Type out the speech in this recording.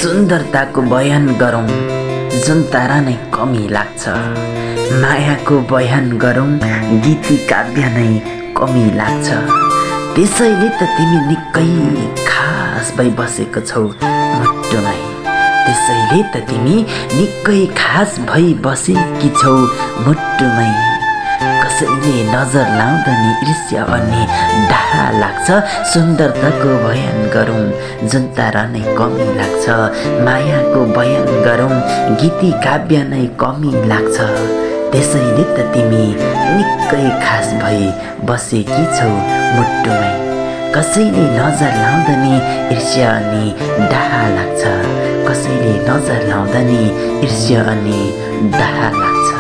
सुन्दरताको बयान गरौँ जुन तारा नै कमी लाग्छ। मायाको बयान गरौँ गीती काव्य नै कमी लाग्छ। त्यसैले त तिमी निकै खास भई बसेको छौ मुटुमै। त्यसैले त तिमी निकै खास भई बसेकी छौ मुटुमै। कसैले नजर लाउँदा नि ईर्ष्या अनि डाहा लाग्छ। सुन्दरताको बयान गरौँ जुन तारा नै कमी लाग्छ। मायाको बयान गरौँ गीती काव्य नै कमी लाग्छ। त्यसैले त तिमी निकै खास भई बसेकी छौ मुटुमै। कसैले नजर लाउँदा नि ईर्ष्या अनि डाहा लाग्छ। कसैले नजर लाउँदा नि ईर्ष्या अनि डाहा लाग्छ।